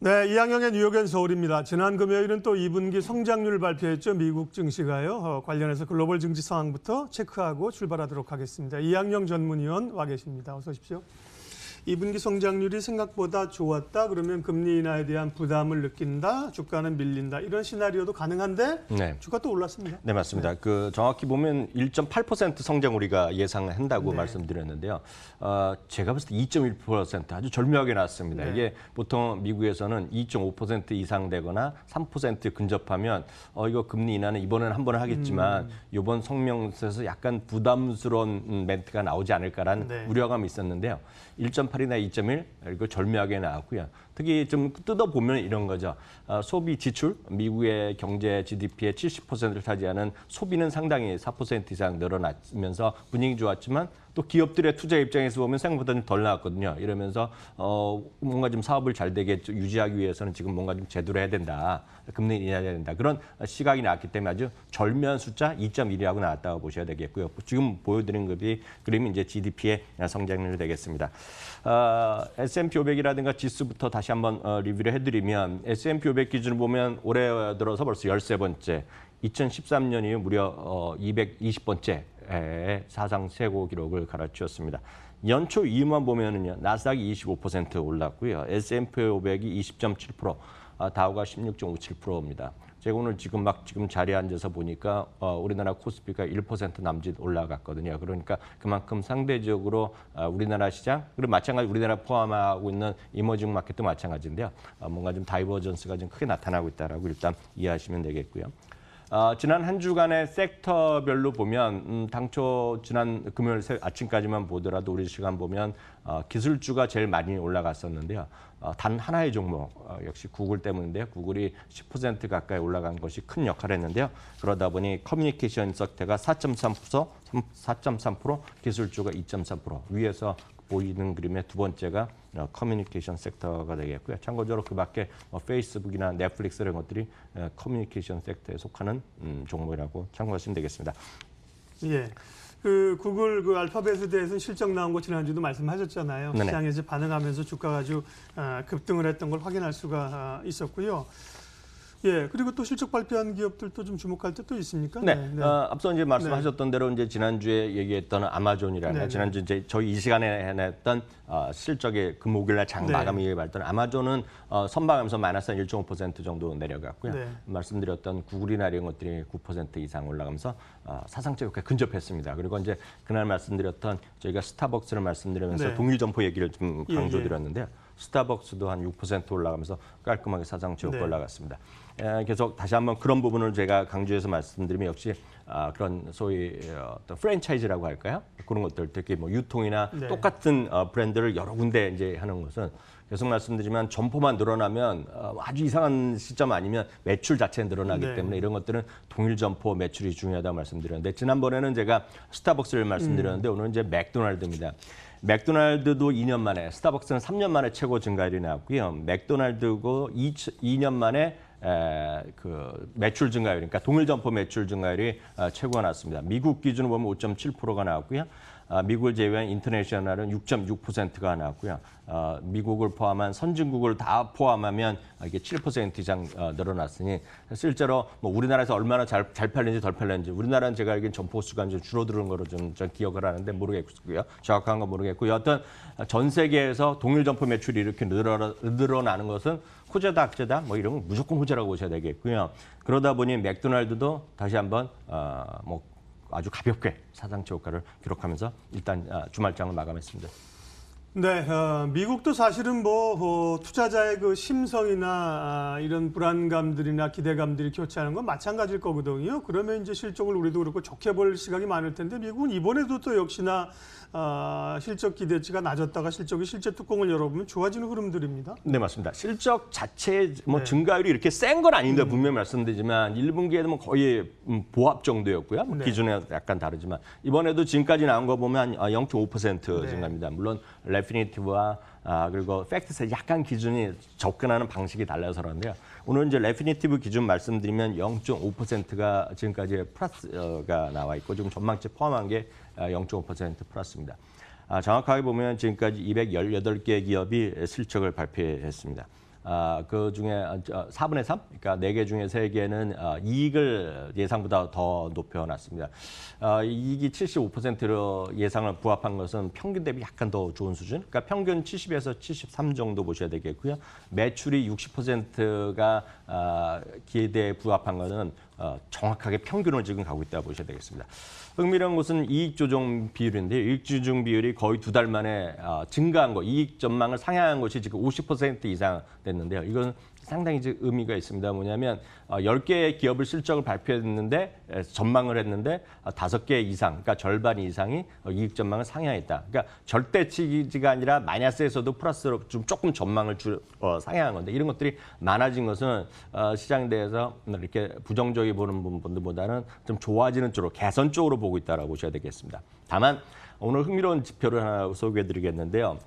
네, 이항영의 뉴욕엔 서울입니다. 지난 금요일은 또 2분기 성장률 발표했죠. 미국 증시가요. 관련해서 글로벌 증시 상황부터 체크하고 출발하도록 하겠습니다. 이항영 전문위원 와 계십니다. 어서 오십시오. 2분기 성장률이 생각보다 좋았다. 그러면 금리 인하에 대한 부담을 느낀다. 주가는 밀린다. 이런 시나리오도 가능한데 네. 주가 또 올랐습니다. 네, 맞습니다. 정확히 보면 1.8% 성장 우리가 예상한다고 네. 말씀드렸는데요. 제가 봤을 때 2.1% 아주 절묘하게 나왔습니다. 네. 이게 보통 미국에서는 2.5% 이상 되거나 3% 근접하면 이거 금리 인하는 이번에는 한 번은 하겠지만 이번 성명서에서 약간 부담스러운 멘트가 나오지 않을까라는 네. 우려감이 있었는데요. 1.8이나 2.1 이거 절묘하게 나왔고요. 특히 좀 뜯어보면 이런 거죠. 소비 지출, 미국의 경제 GDP의 70%를 차지하는 소비는 상당히 4% 이상 늘어나면서 분위기 좋았지만 또 기업들의 투자 입장에서 보면 생각보다 좀 덜 나왔거든요. 이러면서 뭔가 좀 사업을 잘 되게 유지하기 위해서는 지금 뭔가 좀 제대로 해야 된다. 금리 인하해야 된다. 그런 시각이 나왔기 때문에 아주 절묘한 숫자 2.1이라고 나왔다고 보셔야 되겠고요. 지금 보여드린 그림이 이제 GDP의 성장률이 되겠습니다. S&P 500이라든가 지수부터 다시 한번 리뷰를 해드리면 S&P 500 기준으로 보면 올해 들어서 벌써 13번째, 2013년 이후 무려 220번째 사상 최고 기록을 갈아치웠습니다. 연초 이후만 보면은요, 나스닥이 25% 올랐고요, S&P 500이 20.7%, 다우가 16.57%입니다. 제가 오늘 지금 자리에 앉아서 보니까 우리나라 코스피가 1% 남짓 올라갔거든요. 그러니까 그만큼 상대적으로 우리나라 시장, 그리고 마찬가지 우리나라 포함하고 있는 이머징 마켓도 마찬가지인데요. 뭔가 좀 다이버전스가 좀 크게 나타나고 있다라고 일단 이해하시면 되겠고요. 지난 한 주간의 섹터별로 보면 당초 지난 금요일 아침까지만 보더라도 우리 시간 보면 기술주가 제일 많이 올라갔었는데요. 단 하나의 종목, 역시 구글 때문인데요. 구글이 10% 가까이 올라간 것이 큰 역할을 했는데요. 그러다 보니 커뮤니케이션 섹터가 4.3%, 기술주가 2.3%, 위에서 보이는 그림의 두 번째가 커뮤니케이션 섹터가 되겠고요. 참고적으로 그 밖에 페이스북이나 넷플릭스 이런 것들이 커뮤니케이션 섹터에 속하는 종목이라고 참고하시면 되겠습니다. 예. 구글 알파벳에 대해서는 실적 나온 거 지난주도 말씀하셨잖아요. 네네. 시장에서 반응하면서 주가가 아주 급등을 했던 걸 확인할 수가 있었고요. 예, 그리고 또 실적 발표한 기업들도 좀 주목할 때 또 있습니까? 네. 앞서 이제 말씀하셨던 대로 이제 지난주에 얘기했던 아마존이라는 지난주 이제 저희 이 시간에 해냈던 실적의 금목요일날 장 마감이 발던 아마존은 선방하면서 마이너스 1.5% 정도 내려갔고요. 네. 말씀드렸던 구글이나 이런 것들이 9% 이상 올라가면서 사상적 근접했습니다. 그리고 이제 그날 말씀드렸던 저희가 스타벅스를 말씀드리면서 동일 점포 얘기를 좀 강조드렸는데요. 스타벅스도 한 6% 올라가면서 깔끔하게 사상적 올라갔습니다. 계속 다시 한번 그런 부분을 제가 강조해서 말씀드리면 역시 그런 소위 어떤 프랜차이즈라고 할까요? 그런 것들 특히 뭐 유통이나 똑같은 브랜드를 여러 군데 이제 하는 것은 계속 말씀드리지만 점포만 늘어나면 아주 이상한 시점 아니면 매출 자체는 늘어나기 때문에 이런 것들은 동일 점포 매출이 중요하다고 말씀드렸는데 지난번에는 제가 스타벅스를 말씀드렸는데 오늘은 이제 맥도날드입니다. 맥도날드도 2년 만에, 스타벅스는 3년 만에 최고 증가율이 나왔고요. 맥도날드고 2년 만에 매출 증가율, 그러니까 동일 점포 매출 증가율이 최고가 나왔습니다. 미국 기준으로 보면 5.7%가 나왔고요. 미국을 제외한 인터내셔널은 6.6%가 나왔고요. 미국을 포함한 선진국을 다 포함하면 이게 7% 이상 늘어났으니 실제로 뭐 우리나라에서 얼마나 잘 팔리는지 덜 팔리는지 우리나라는 제가 알기엔 점포 수가 좀 줄어드는 거로 좀 기억을 하는데 모르겠고요. 정확한 건 모르겠고 여하튼 전 세계에서 동일 점포 매출이 이렇게 늘어나는 것은 호재다 악재다 뭐 이런 건 무조건 호재라고 보셔야 되겠고요. 그러다 보니 맥도날드도 다시 한번 아주 가볍게 사상치 효과를 기록하면서 일단 주말장을 마감했습니다. 네, 미국도 사실은 투자자의 그 심성이나 이런 불안감들이나 기대감들이 교차하는 건 마찬가지일 거거든요. 그러면 이제 실적을 우리도 그렇고 좋게 볼 시각이 많을 텐데 미국은 이번에도 또 역시나 실적 기대치가 낮았다가 실적이 실제 뚜껑을 열어보면 좋아지는 흐름들입니다. 네, 맞습니다. 실적 자체 증가율이 이렇게 센 건 아닌데 분명히 말씀드리지만 1분기에는 거의 보합 정도였고요. 기준에 약간 다르지만 이번에도 지금까지 나온 거 보면 0.5% 증가입니다. 물론 레피니티브와 그리고 팩트셋 약간 기준이 접근하는 방식이 달라서 그런데요. 오늘 이제 레피니티브 기준 말씀드리면 0.5%가 지금까지 플러스가 나와 있고 지금 전망치 포함한 게 0.5% 플러스입니다. 정확하게 보면 지금까지 218개 기업이 실적을 발표했습니다. 그 중에 4분의 3, 그러니까 4개 중에 3개는 이익을 예상보다 더 높여놨습니다. 이익이 75%로 예상을 부합한 것은 평균 대비 약간 더 좋은 수준, 그러니까 평균 70에서 73 정도 보셔야 되겠고요. 매출이 60%가 기대에 부합한 것은 정확하게 평균을 지금 가고 있다고 보셔야 되겠습니다. 흥미로운 것은 이익 조정 비율인데 이익 조정 비율이 거의 2달 만에 증가한 거, 이익 전망을 상향한 것이 지금 50% 이상 됐는데요. 이건 상당히 이제 의미가 있습니다. 뭐냐면 10개의 기업을 실적을 발표했는데 전망을 했는데 5개 이상, 그러니까 절반 이상이 이익 전망을 상향했다. 그러니까 절대치가 아니라 마이너스에서도 플러스로 좀 조금 전망을 상향한 건데 이런 것들이 많아진 것은 시장에 대해서 이렇게 부정적이 보는 분들보다는 좀 좋아지는 쪽으로 개선 쪽으로 보고 있다라고 보셔야 되겠습니다. 다만 오늘 흥미로운 지표를 하나 소개해드리겠는데요.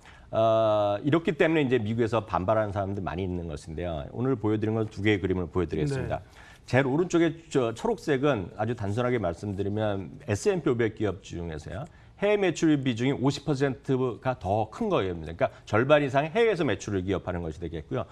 이렇기 때문에 이제 미국에서 반발하는 사람들 많이 있는 것인데요. 오늘 보여드린 건 2개의 그림을 보여드리겠습니다. 네. 제일 오른쪽에 초록색은 아주 단순하게 말씀드리면 S&P 500 기업 중에서요. 해외 매출 비중이 50%가 더 큰 거예요. 그러니까 절반 이상의 해외에서 매출을 기업하는 것이 되겠고요.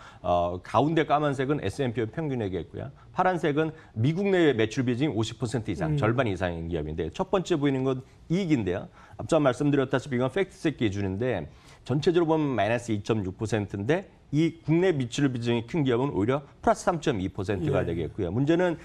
가운데 까만색은 S&P 평균이겠고요. 파란색은 미국 내 매출 비중이 50% 이상, 절반 이상인 기업인데 첫 번째 보이는 건 이익인데요. 앞서 말씀드렸다시피 이건 팩트셋 기준인데 전체적으로 보면 마이너스 2.6%인데 이 국내 매출 비중이 큰 기업은 오히려 플러스 3.2%가 되겠고요. 문제는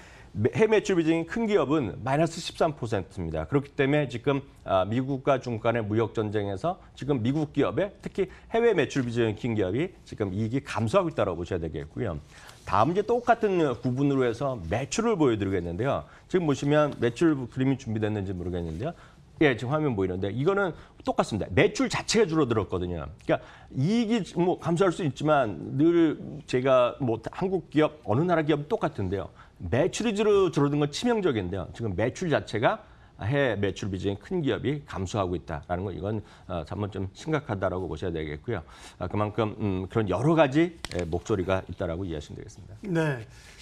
해외 매출 비중이 큰 기업은 마이너스 13%입니다. 그렇기 때문에 지금 미국과 중국 간의 무역 전쟁에서 지금 미국 기업의 특히 해외 매출 비중이 큰 기업이 지금 이익이 감소하고 있다고 보셔야 되겠고요. 다음 이제 똑같은 구분으로 해서 매출을 보여드리겠는데요. 지금 보시면 매출 그림이 준비됐는지 모르겠는데요. 예, 지금 화면 보이는데 이거는 똑같습니다. 매출 자체가 줄어들었거든요. 그러니까 이익이 뭐 감소할 수 있지만 늘 제가 뭐 한국 기업 어느 나라 기업 똑같은데요. 매출이 줄어든 건 치명적인데요. 지금 매출 자체가 해외 매출 비중이 큰 기업이 감소하고 있다라는 거 이건 한번 좀 심각하다라고 보셔야 되겠고요. 그만큼 그런 여러 가지 목소리가 있다라고 이해하시면 되겠습니다. 네,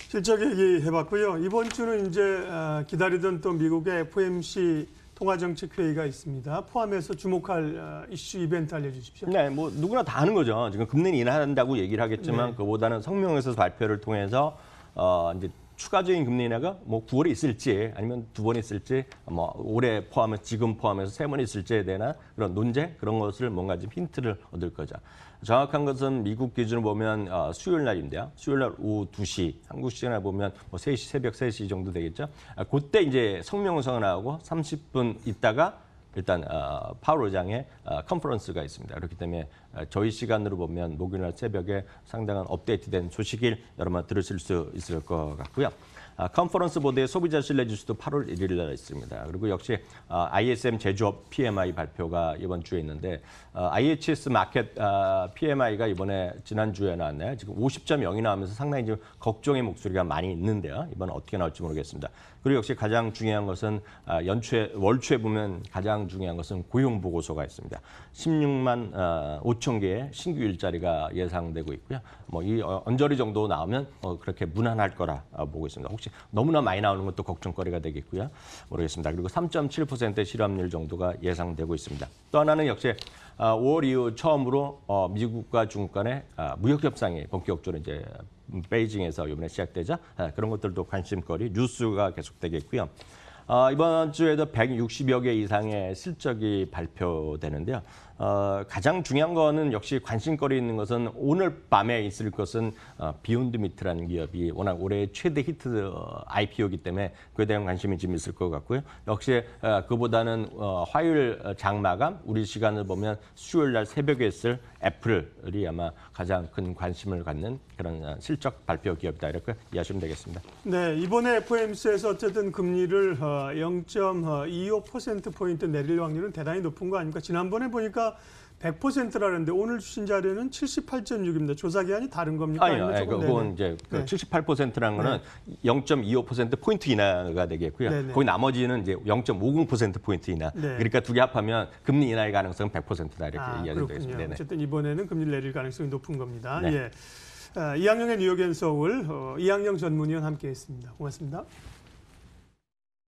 실적 얘기해봤고요. 이번 주는 이제 기다리던 또 미국의 FOMC 통화정책회의가 있습니다. 포함해서 주목할 이슈 이벤트 알려주십시오. 네, 뭐 누구나 다 하는 거죠. 지금 금리는 인하한다고 얘기를 하겠지만 그보다는 성명에서 발표를 통해서 이제 추가적인 금리 인하가 뭐 9월에 있을지 아니면 2번 있을지 뭐 올해 포함해서 지금 포함해서 3번 있을지에 대한 그런 논제 그런 것을 뭔가 좀 힌트를 얻을 거죠. 정확한 것은 미국 기준으로 보면 수요일 날인데요. 수요일 날 오후 2시 한국 시간에 보면 뭐 3시 새벽 3시 정도 되겠죠. 그때 이제 성명서가 나오고 30분 있다가 일단 파월 의장의 컨퍼런스가 있습니다. 그렇기 때문에 저희 시간으로 보면 목요일 날 새벽에 상당한 업데이트된 소식을 여러분 들으실 수 있을 것 같고요. 컨퍼런스 보드의 소비자 신뢰 지수도 8월 1일 날 있습니다. 그리고 역시 ISM 제조업 PMI 발표가 이번 주에 있는데 IHS 마켓 PMI가 이번에 지난주에 나왔나요? 지금 50.0이 나오면서 상당히 좀 걱정의 목소리가 많이 있는데요. 이번에 어떻게 나올지 모르겠습니다. 그리고 역시 가장 중요한 것은 월초에 보면 가장 중요한 것은 고용 보고서가 있습니다. 16만 5천 개의 신규 일자리가 예상되고 있고요. 뭐 이 언저리 정도 나오면 그렇게 무난할 거라 보고 있습니다. 혹시 너무나 많이 나오는 것도 걱정거리가 되겠고요. 모르겠습니다. 그리고 3.7%의 실업률 정도가 예상되고 있습니다. 또 하나는 역시 5월 이후 처음으로 미국과 중국 간의 무역 협상이 본격적으로 이제 베이징에서 이번에 시작되자 그런 것들도 관심거리 뉴스가 계속되겠고요. 이번 주에도 160여 개 이상의 실적이 발표되는데요. 가장 중요한 거는 역시 관심거리 있는 것은 오늘 밤에 있을 것은 비욘드 미트라는 기업이 워낙 올해 최대 히트 IPO이기 때문에 그에 대한 관심이 좀 있을 것 같고요. 역시 그보다는 화요일 장마감 우리 시간을 보면 수요일 날 새벽에 있을 애플이 아마 가장 큰 관심을 갖는 그런 실적 발표 기업이다 이렇게 이해하시면 되겠습니다. 네, 이번에 FOMC에서 어쨌든 금리를 0.25%포인트 내릴 확률은 대단히 높은 거 아닙니까? 지난번에 보니까 100%라는데 오늘 주신 자료는 78.6입니다. 조사 기한이 다른 겁니까? 아니요, 그건 이제 78%라는 거는 0.25% 포인트 인하가 되겠고요. 네네. 거기 나머지는 이제 0.50% 포인트 인하. 네. 그러니까 두 개 합하면 금리 인하의 가능성은 100%다 이렇게 이해하시면 그렇군요. 되겠습니다. 네네. 어쨌든 이번에는 금리를 내릴 가능성이 높은 겁니다. 네. 예. 이항영의 뉴욕 앤 서울 이항영 전문위원 함께했습니다. 고맙습니다.